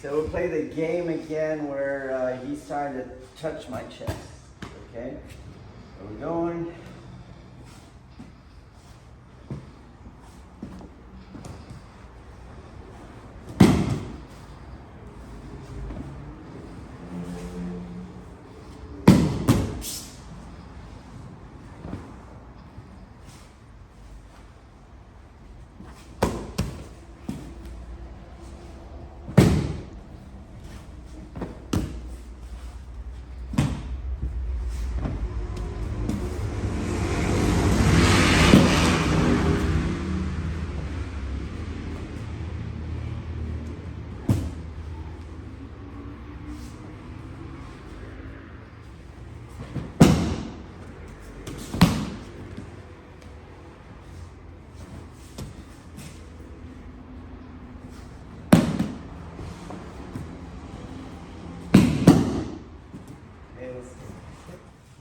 So we'll play the game again where he's trying to touch my chest. Okay? So we're going.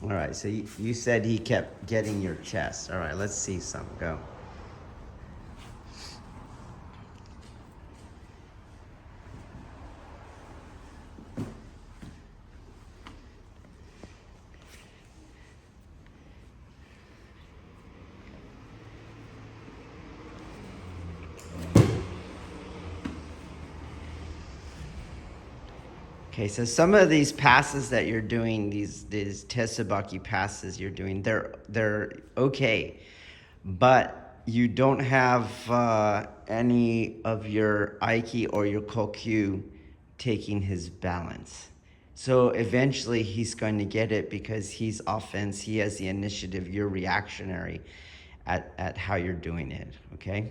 All right, so you said he kept getting your chest. All right, let's see some. Go. Okay, so some of these passes that you're doing, these Tesubaki passes you're doing, they're okay, but you don't have any of your Aiki or your Kokyu taking his balance. So eventually he's going to get it because he's offense, he has the initiative, you're reactionary at how you're doing it, okay?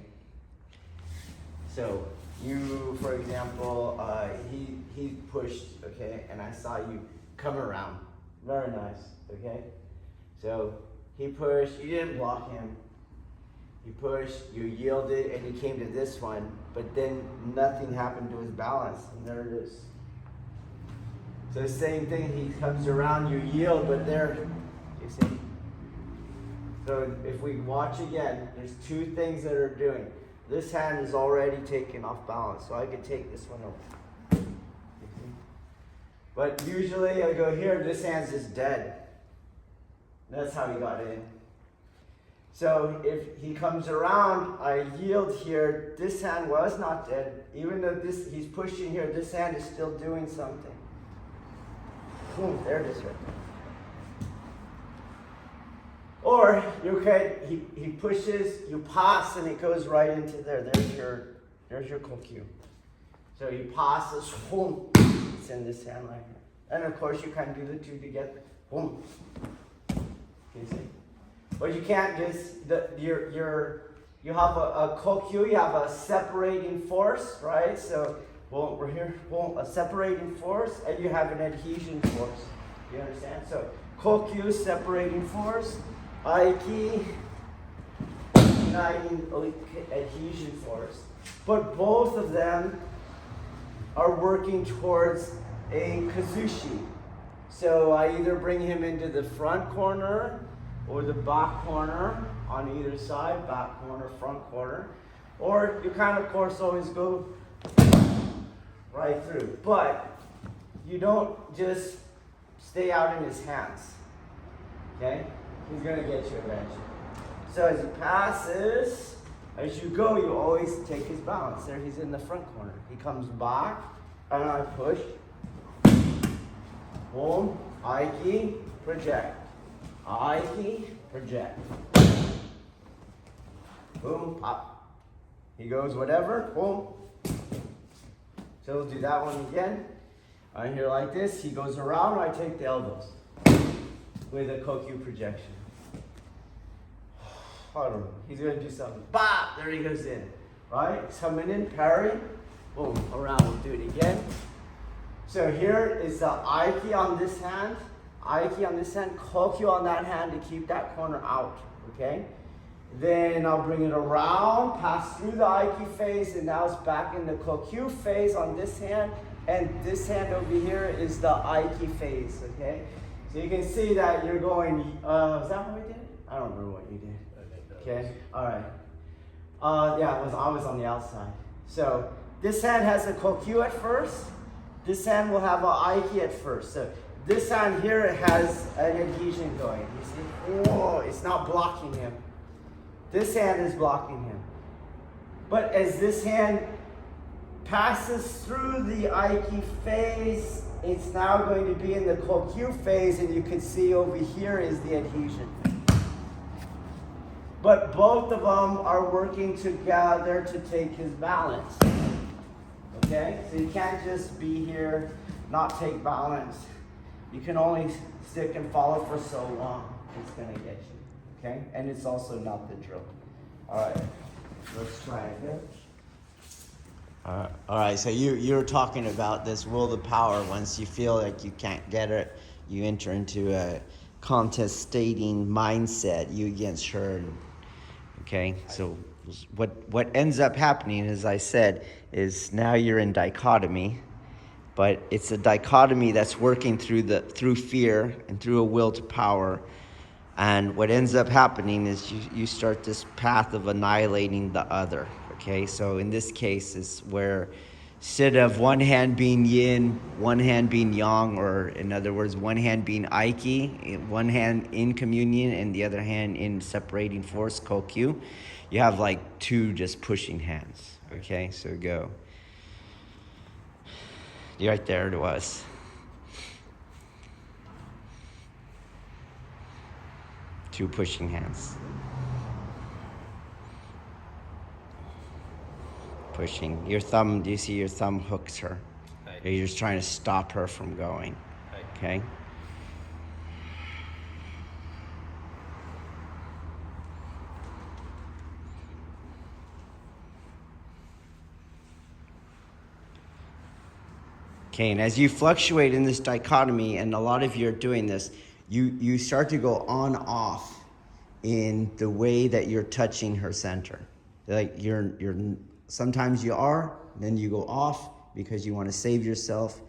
So you, for example, he pushed, okay, and I saw you come around. Very nice, okay? So he pushed, you didn't block him. You pushed, you yielded, and he came to this one, but then nothing happened to his balance, and there it is. So same thing, he comes around, you yield, but there, you see? So if we watch again, there's two things that are doing. This hand is already taken off balance, so I could take this one over. But usually I go here, this hand's just dead. That's how he got in. So if he comes around, I yield here, this hand was not dead. Even though he's pushing here, this hand is still doing something. Boom, there it is right there. Or you could, he pushes, you pass, and it goes right into there. There's your Kokyu. So he passes, boom, it's in this hand right here. And of course you can do the two together. Boom. You see? But you can't just, you have a Kokyu, you have a separating force, right? So boom, we're here, boom, a separating force, and you have an adhesion force. You understand? So Kokyu, separating force. Aiki, uniting adhesion force. But both of them are working towards a Kuzushi. So I either bring him into the front corner or the back corner on either side, back corner, front corner. Or you kind of, course, always go right through. But you don't just stay out in his hands, okay? He's going to get you eventually. So as he passes, as you go, you always take his balance. There, he's in the front corner. He comes back, and I push. Boom, Aiki, project. Aiki, project. Boom, pop. He goes whatever, boom. So we'll do that one again. I'm here like this. He goes around, I take the elbows with a Kokyu projection. I don't know. He's going to do something. Bop! There he goes in. Right? Coming in, parry. Boom. Around. We'll do it again. So here is the Aiki on this hand. Aiki on this hand. Kokyu on that hand to keep that corner out. Okay? Then I'll bring it around, pass through the Aiki phase, and now it's back in the Kokyu phase on this hand. And this hand over here is the Aiki phase. Okay? So you can see that you're going, is that how we did it? I don't remember what you did. Okay, all right. Yeah, I was on the outside. So this hand has a Kokyu at first, This hand will have an Aiki at first. So this hand here has an adhesion going. You see? Whoa, it's not blocking him. This hand is blocking him. But as this hand passes through the Aiki phase, it's now going to be in the Kokyu phase, and you can see over here is the adhesion. But both of them are working together to take his balance. Okay? So you can't just be here, not take balance. You can only stick and follow for so long. It's going to get you. Okay? And it's also not the drill. All right. Let's try it again. All right. So you're talking about this will of power. Once you feel like you can't get it, you enter into a contestating mindset, you against her. Okay, so what ends up happening, as I said, is now you're in dichotomy, but it's a dichotomy that's working through fear and through a will to power. And what ends up happening is you start this path of annihilating the other. Okay, so in this case is where instead of one hand being yin, one hand being yang, or in other words, one hand being Aiki, one hand in communion and the other hand in separating force, Kokyu, you have like two just pushing hands. Okay, so go. Right there it was. Two pushing hands. Pushing. Your thumb, do you see your thumb hooks her? Right. You're just trying to stop her from going. Right. Okay? Okay, and as you fluctuate in this dichotomy, and a lot of you are doing this, you start to go on off in the way that you're touching her center. Like you're sometimes you are, then you go off because you want to save yourself,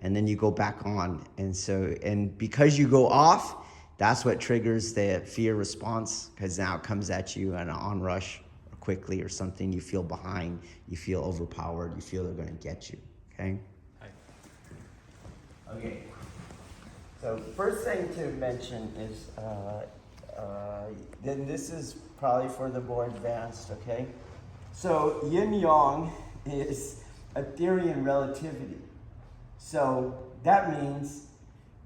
and then you go back on. And because you go off, that's what triggers the fear response, because now it comes at you an onrush quickly or something. You feel behind, you feel overpowered, you feel they're going to get you. Okay? Okay. So first thing to mention is, then this is probably for the more advanced, okay? So Yin-Yang is a theory in relativity. So that means,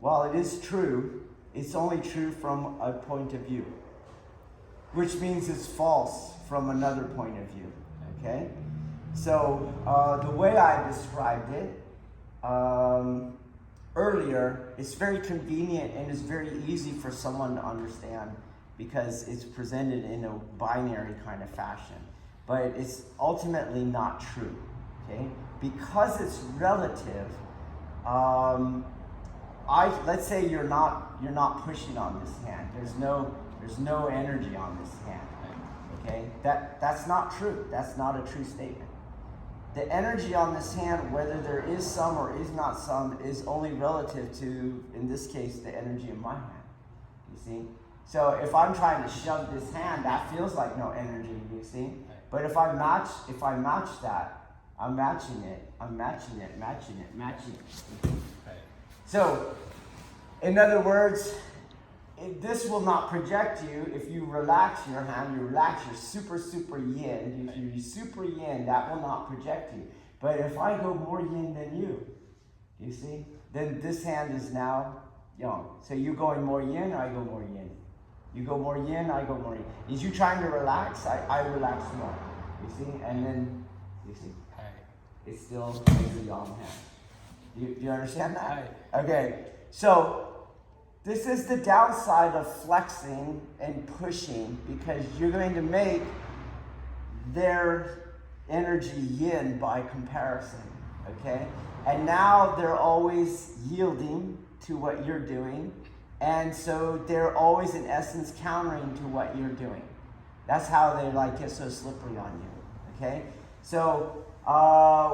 while it is true, it's only true from a point of view, which means it's false from another point of view, okay? So the way I described it earlier, it's very convenient and it's very easy for someone to understand because it's presented in a binary kind of fashion. But it's ultimately not true, okay? Because it's relative, let's say you're not pushing on this hand. There's no energy on this hand, okay? That's not true. That's not a true statement. The energy on this hand, whether there is some or is not some, is only relative to, in this case, the energy in my hand. You see? So if I'm trying to shove this hand, that feels like no energy, you see? But if I match that, I'm matching it. So, in other words, this will not project you if you relax your hand, you relax your super yin. If you're super yin, that will not project you. But if I go more yin than you see, then this hand is now yang. So you going more yin, I go more yin. You go more yin, I go more yin. Is you trying to relax? I relax more. You see? And then, you see? It still is a yang hand. Do you understand that? Okay. So, this is the downside of flexing and pushing, because you're going to make their energy yin by comparison, okay? And now they're always yielding to what you're doing, and so they're always in essence countering to what you're doing. That's how they get so slippery on you, okay? So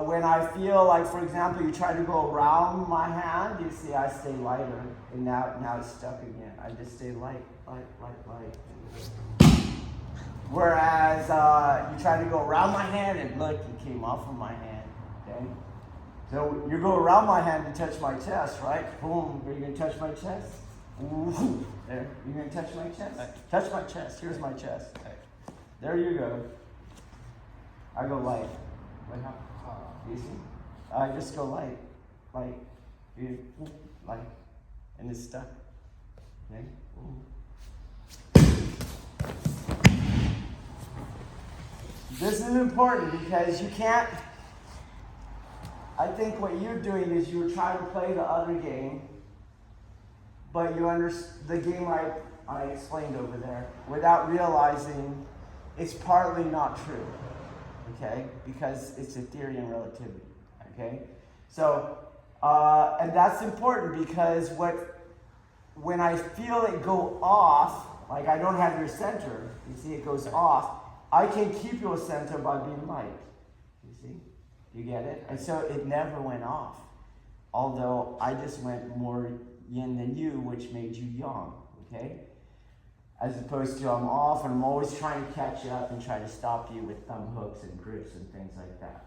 when I feel like, for example, you try to go around my hand, you see I stay lighter, and now it's stuck again. I just stay light. Whereas you try to go around my hand, and look, it came off of my hand, okay? So you go around my hand and touch my chest, right? Boom. Are you going to touch my chest? Ooh. There. You going to touch my chest? Touch my chest. Here's my chest. There you go. I go light. What happened? Easy. I just go light. Light. Light. And it's stuck. Okay? This is important because you can't. I think what you're doing is you're trying to play the other game, but you understand the game I explained over there without realizing it's partly not true. Okay? Because it's a theory in relativity. Okay? So, and that's important because when I feel it go off, like I don't have your center, you see it goes off, I can keep your center by being light. You see? You get it? And so it never went off. Although I just went more yin than you, which made you yang. Okay? As opposed to I'm off and I'm always trying to catch you up and try to stop you with thumb hooks and grips and things like that.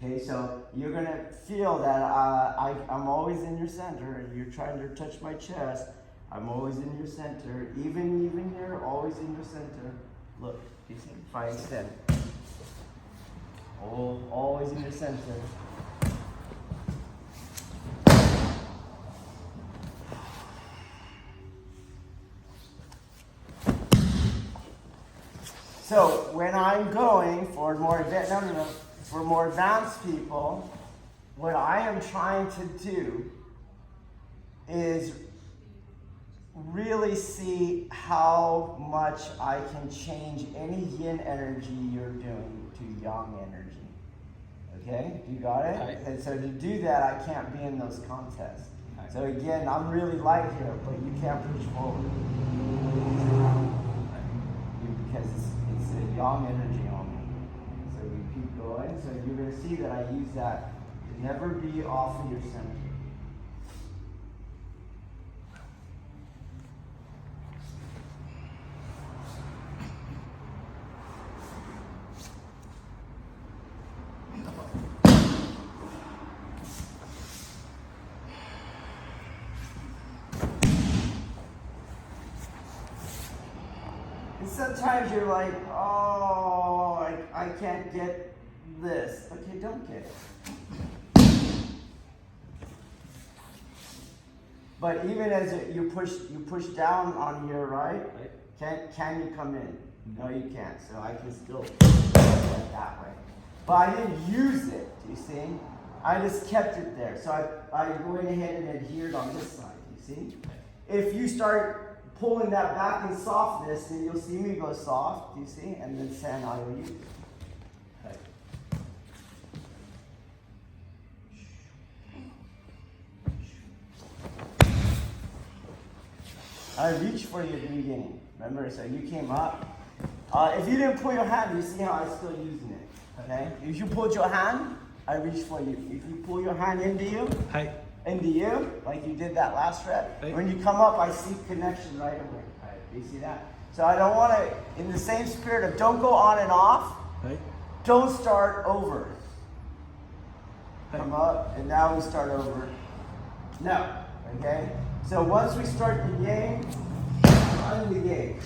Okay, so you're going to feel that I'm always in your center. You're trying to touch my chest. I'm always in your center. Even here, always in your center. Look, you see? If I extend. Oh, always in your center. So when I'm going for more advanced people, what I am trying to do is really see how much I can change any yin energy you're doing to yang energy. Okay, you got it? Right. And so to do that, I can't be in those contests. Right. So again, I'm really light here, but you can't push forward. Because it's a yang energy on me. So we keep going. So you're going to see that I use that to never be off of your center. Sometimes you're like, oh, I can't get this. Okay, don't get it. But even as you push down on here, right? Can you come in? No, you can't. So I can still like that way. But I didn't use it. Do you see? I just kept it there. So I went ahead and adhered on this side. You see? If you start pulling that back in softness, then you'll see me go soft, you see? And then sand I will use it. I reached for you at the beginning. Remember, so you came up. If you didn't pull your hand, you see how I'm still using it. Okay? If you pulled your hand, I reached for you. If you pull your hand into you, into you, like you did that last rep. When you come up, I see connection right away. You see that? So I don't want to, in the same spirit of don't go on and off, don't start over. Come up, and now we start over. No, okay? So once we start the game, run the game.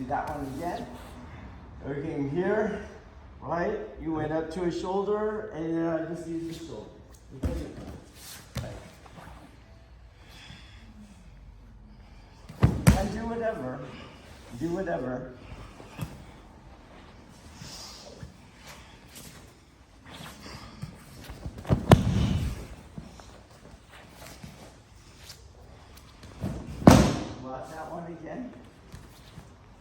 That one again. We came here, right? You went up to his shoulder, and then I just used his shoulder. And do whatever. Do whatever. Watch that one again.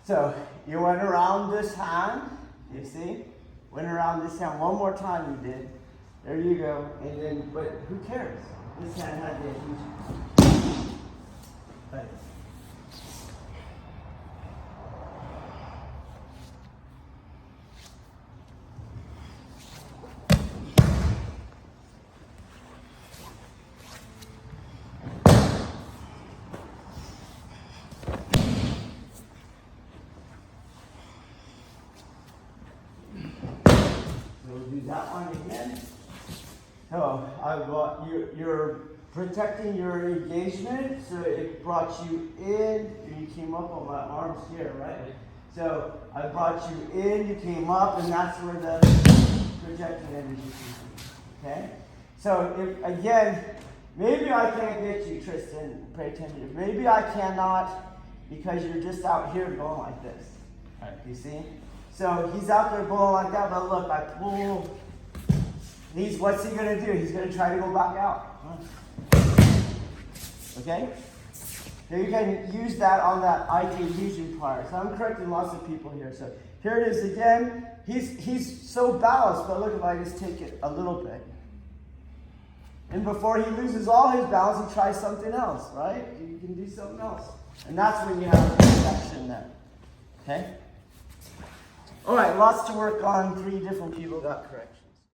So you went around this hand, you see? Went around this hand one more time you did. There you go. And then, but who cares? This hand had the huge. that one again. So you're protecting your engagement, so it brought you in, and you came up on my arms here, right? So I brought you in, you came up, and that's where the projected energy comes from, okay? So again, maybe I can't get you, Tristan, pay attention. Maybe I cannot because you're just out here going like this, you see? So he's out there going like that, but look, I pull. What's he gonna do? He's gonna try to go back out. Okay? Now you can use that on that Aiki fusion part. So I'm correcting lots of people here. So here it is again. He's so balanced, but look if I just take it a little bit. And before he loses all his balance, he tries something else, right? You can do something else. And that's when you have a protection there. Okay? All right, lots to work on. 3 different people got correction.